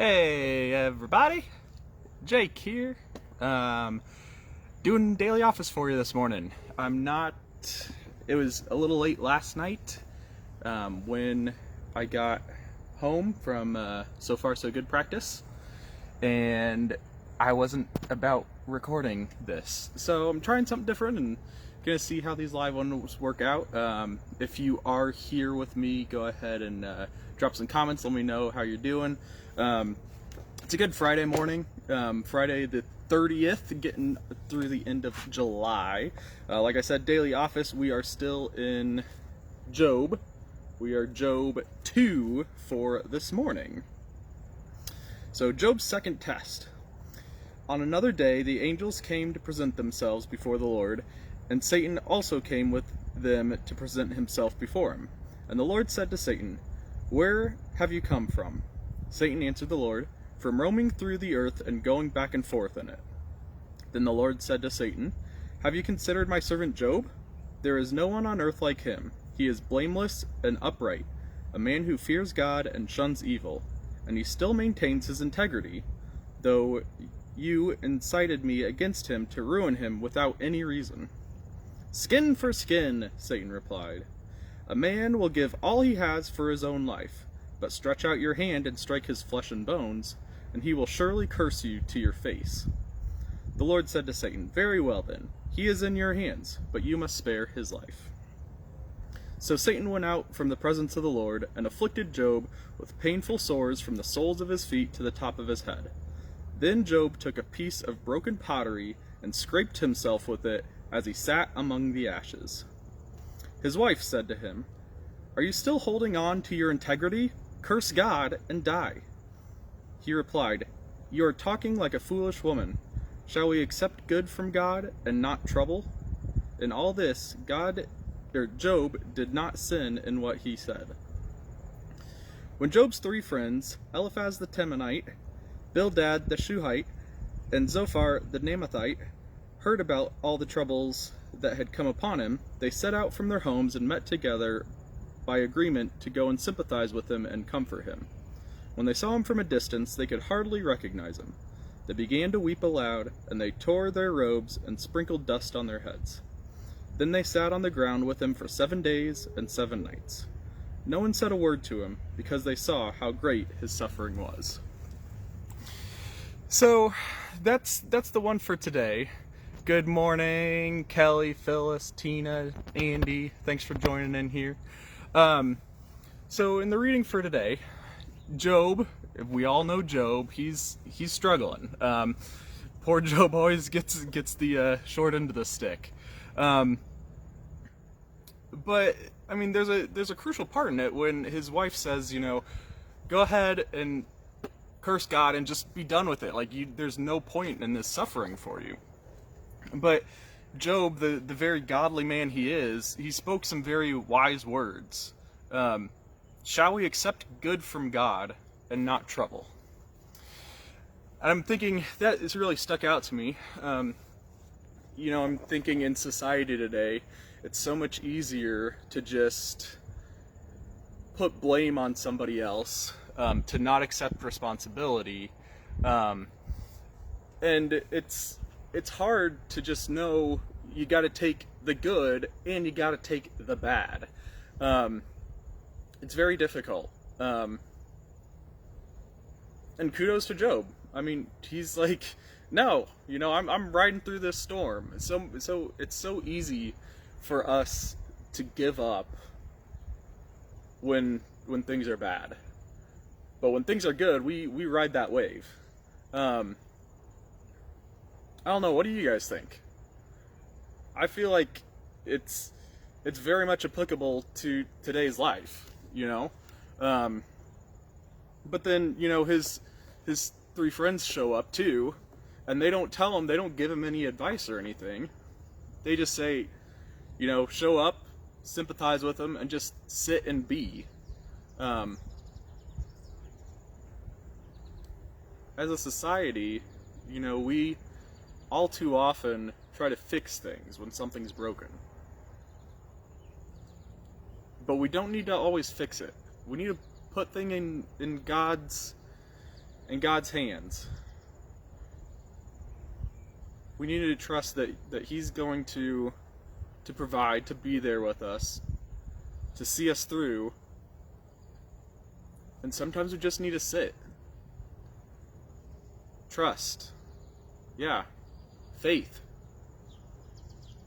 Hey everybody, Jake here. Doing daily office for you this morning. It was a little late last night when I got home from So Far So Good practice, and I wasn't about recording this. So I'm trying something different and gonna see how these live ones work out. If you are here with me, go ahead and drop some comments, let me know how you're doing. It's a good Friday morning, Friday the 30th, getting through the end of July. Like I said, daily office, we are still in Job. We are Job 2 for this morning. So Job's second test. On another day, the angels came to present themselves before the Lord, and Satan also came with them to present himself before him. And the Lord said to Satan, "Where have you come from?" Satan answered the Lord, "From roaming through the earth and going back and forth in it." Then the Lord said to Satan, "Have you considered my servant Job? There is no one on earth like him. He is blameless and upright, a man who fears God and shuns evil, and he still maintains his integrity, though you incited me against him to ruin him without any reason." "Skin for skin," Satan replied. "A man will give all he has for his own life, but stretch out your hand and strike his flesh and bones, and he will surely curse you to your face." The Lord said to Satan, "Very well then, he is in your hands, but you must spare his life." So Satan went out from the presence of the Lord and afflicted Job with painful sores from the soles of his feet to the top of his head. Then Job took a piece of broken pottery and scraped himself with it as he sat among the ashes. His wife said to him, "Are you still holding on to your integrity? Curse God and die." He replied, "You are talking like a foolish woman. Shall we accept good from God and not trouble?" In all this, Job did not sin in what he said. When Job's three friends, Eliphaz the Temanite, Bildad the Shuhite, and Zophar the Naamathite, heard about all the troubles that had come upon him, they set out from their homes and met together by agreement to go and sympathize with him and comfort him. When they saw him from a distance, they could hardly recognize him. They began to weep aloud, and they tore their robes and sprinkled dust on their heads. Then they sat on the ground with him for 7 days and 7 nights. No one said a word to him, because they saw how great his suffering was. So, that's the one for today. Good morning, Kelly, Phyllis, Tina, Andy. Thanks for joining in here. So in the reading for today, Job, we all know Job, he's struggling. Poor Job always gets the short end of the stick. But I mean, there's a crucial part in it when his wife says, go ahead and curse God and just be done with it. Like, there's no point in this suffering for you. But Job, the very godly man he is, he spoke some very wise words. Shall we accept good from God and not trouble? And I'm thinking, that has really stuck out to me. I'm thinking in society today, it's so much easier to just put blame on somebody else, to not accept responsibility. And it's hard to just know you got to take the good and you got to take the bad. It's very difficult. And kudos to Job. I mean, he's like, no, I'm riding through this storm. So it's so easy for us to give up when things are bad. But when things are good, we ride that wave. I don't know, what do you guys think? I feel like it's very much applicable to today's life, But then, his three friends show up too, and they don't give him any advice or anything. They just say, show up, sympathize with him, and just sit and be. As a society, we all too often try to fix things when something's broken. But we don't need to always fix it. We need to put things in God's in God's hands. We need to trust that He's going to provide, to be there with us, to see us through. And sometimes we just need to sit. Trust. Yeah. Faith.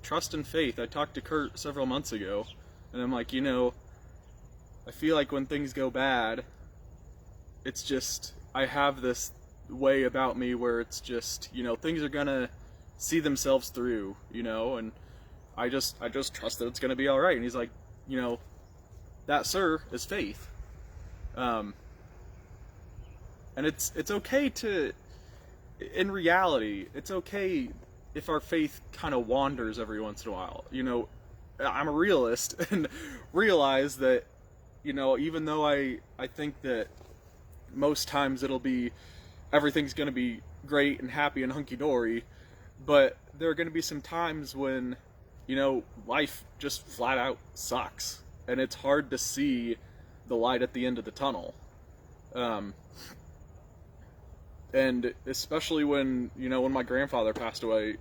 Trust and faith. I talked to Kurt several months ago, and I'm like, I feel like when things go bad, it's just, I have this way about me where it's just, things are gonna see themselves through, and I just trust that it's gonna be alright. And he's like, that, sir, is faith. And it's okay to, in reality, it's okay if our faith kind of wanders every once in a while. I'm a realist and realize that, even though I think that most times everything's going to be great and happy and hunky-dory, but there are going to be some times when, life just flat out sucks, and it's hard to see the light at the end of the tunnel. And especially when my grandfather passed away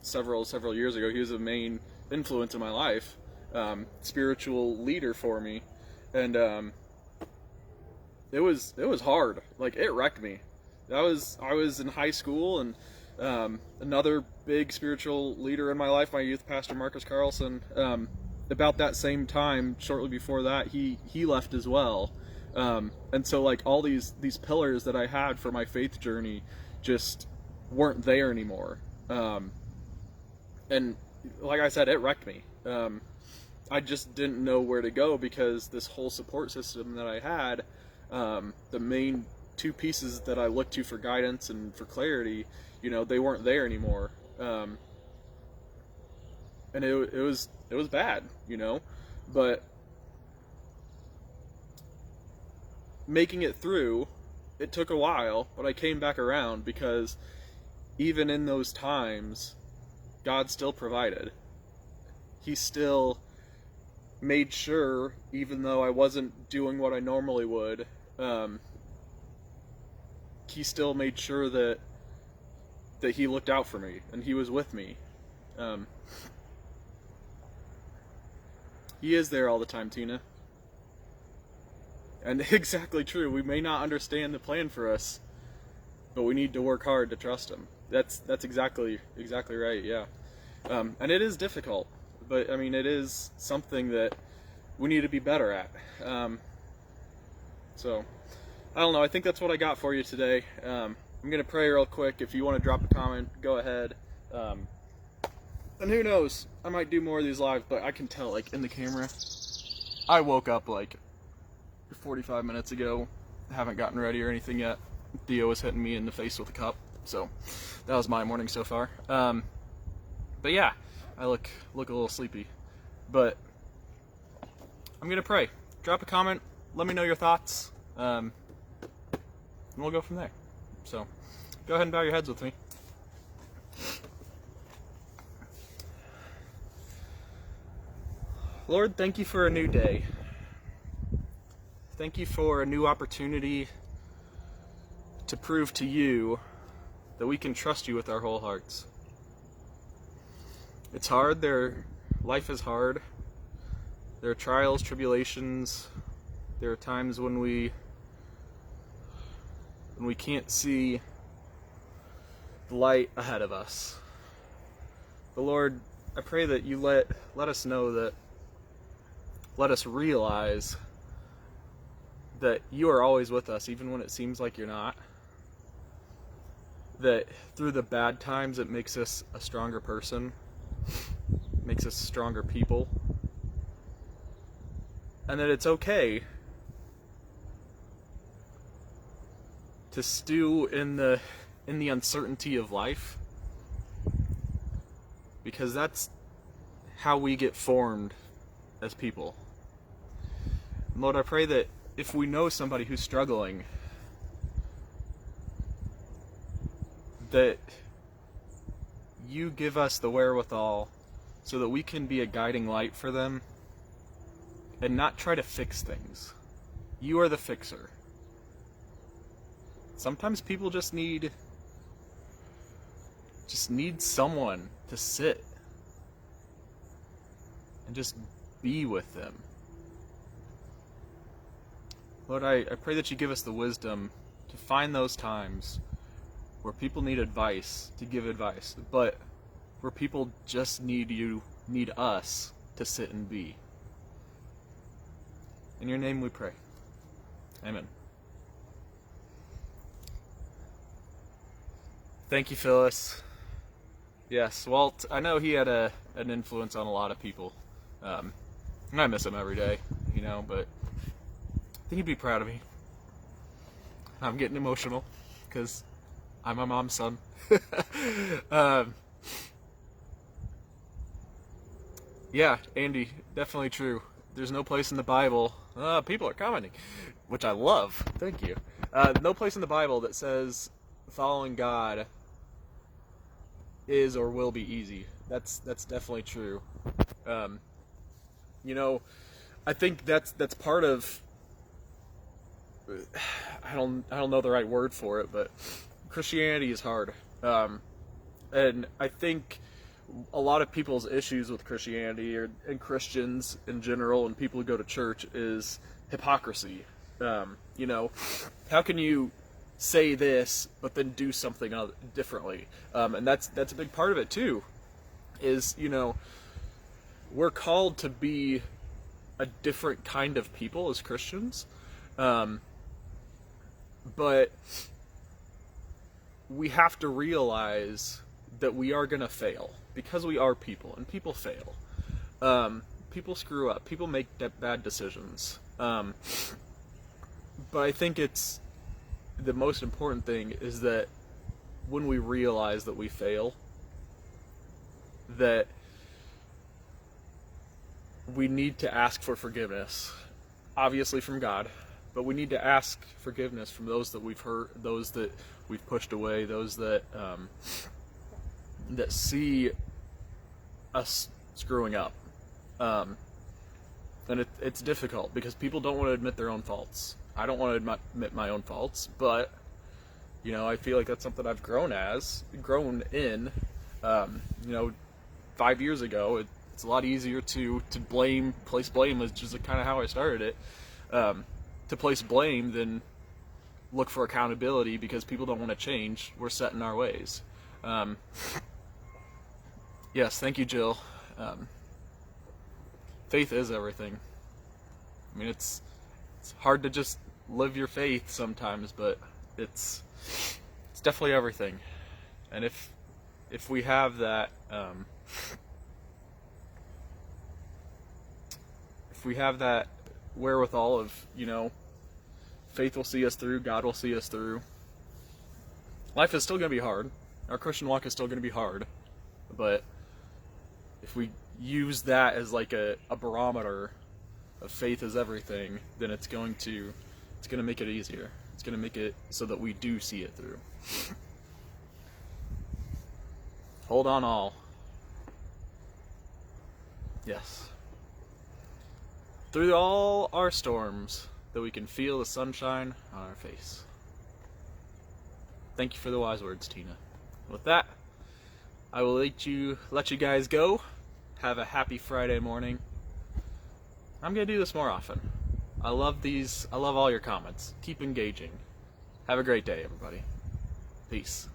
several years ago. He was a main influence in my life, spiritual leader for me, and it was hard. Like, it wrecked me. I was in high school, and another big spiritual leader in my life, my youth pastor Marcus Carlson, about that same time, shortly before that, he left as well. And so, like, all these pillars that I had for my faith journey just weren't there anymore. And like I said, it wrecked me. I just didn't know where to go, because this whole support system that I had, the main two pieces that I looked to for guidance and for clarity, they weren't there anymore. And it was bad, but making it through, it took a while, but I came back around, because even in those times, God still provided. He still made sure, even though I wasn't doing what I normally would, He still made sure that He looked out for me, and He was with me. He is there all the time, Tina. And exactly true. We may not understand the plan for us, but we need to work hard to trust Him. That's exactly right. Yeah. And it is difficult, but I mean, it is something that we need to be better at. So I don't know. I think that's what I got for you today. I'm gonna pray real quick. If you want to drop a comment, go ahead. And who knows? I might do more of these live, but I can tell, like, in the camera, I woke up like 45 minutes ago, haven't gotten ready or anything yet. Theo was hitting me in the face with a cup, so that was my morning so far. But yeah, I look a little sleepy, but I'm gonna pray. Drop a comment, let me know your thoughts, and we'll go from there. So go ahead and bow your heads with me. Lord, thank you for a new day. Thank you for a new opportunity to prove to you that we can trust you with our whole hearts. It's hard. Life is hard. There are trials, tribulations. There are times when we can't see the light ahead of us. But Lord, I pray that you let us know that, let us realize that you are always with us, even when it seems like you're not. That through the bad times, it makes us a stronger person, makes us stronger people, and that it's okay to stew in the uncertainty of life, because that's how we get formed as people. Lord, I pray that if we know somebody who's struggling, that you give us the wherewithal so that we can be a guiding light for them and not try to fix things. You are the fixer. Sometimes people just need someone to sit and just be with them. Lord, I pray that you give us the wisdom to find those times where people need advice, to give advice, but where people just need us to sit and be. In your name we pray. Amen. Thank you, Phyllis. Yes, Walt, I know he had an influence on a lot of people. And I miss him every day, but I think he'd be proud of me. I'm getting emotional because I'm my mom's son. Yeah, Andy, definitely true. There's no place in the Bible. People are commenting, which I love. Thank you. No place in the Bible that says following God is or will be easy. That's definitely true. I think that's part of. I don't know the right word for it, but Christianity is hard, and I think a lot of people's issues with Christianity and Christians in general and people who go to church is hypocrisy. How can you say this but then do something differently? And that's a big part of it too. Is we're called to be a different kind of people as Christians, but we have to realize that we are going to fail because we are people and people fail. People screw up. People make bad decisions. But I think it's the most important thing is that when we realize that we fail, that we need to ask for forgiveness, obviously from God, but we need to ask forgiveness from those that we've hurt, those that we've pushed away, those that that see us screwing up. And it's difficult because people don't want to admit their own faults. I don't want to admit my own faults, but I feel like that's something I've grown in. 5 years ago, it's a lot easier to place blame, which is kind of how I started it. To place blame than look for accountability because people don't want to change. We're set in our ways. Yes, thank you, Jill. Faith is everything. I mean, it's hard to just live your faith sometimes, but it's definitely everything. And if we have that, if we have that wherewithal of, faith will see us through, God will see us through. Life is still going to be hard. Our Christian walk is still going to be hard. But if we use that as like a barometer of faith is everything, then it's going to make it easier. It's going to make it so that we do see it through. Hold on all. Yes. Through all our storms, that we can feel the sunshine on our face. Thank you for the wise words, Tina. With that, I will let you guys go. Have a happy Friday morning. I'm going to do this more often. I love these. I love all your comments. Keep engaging. Have a great day, everybody. Peace.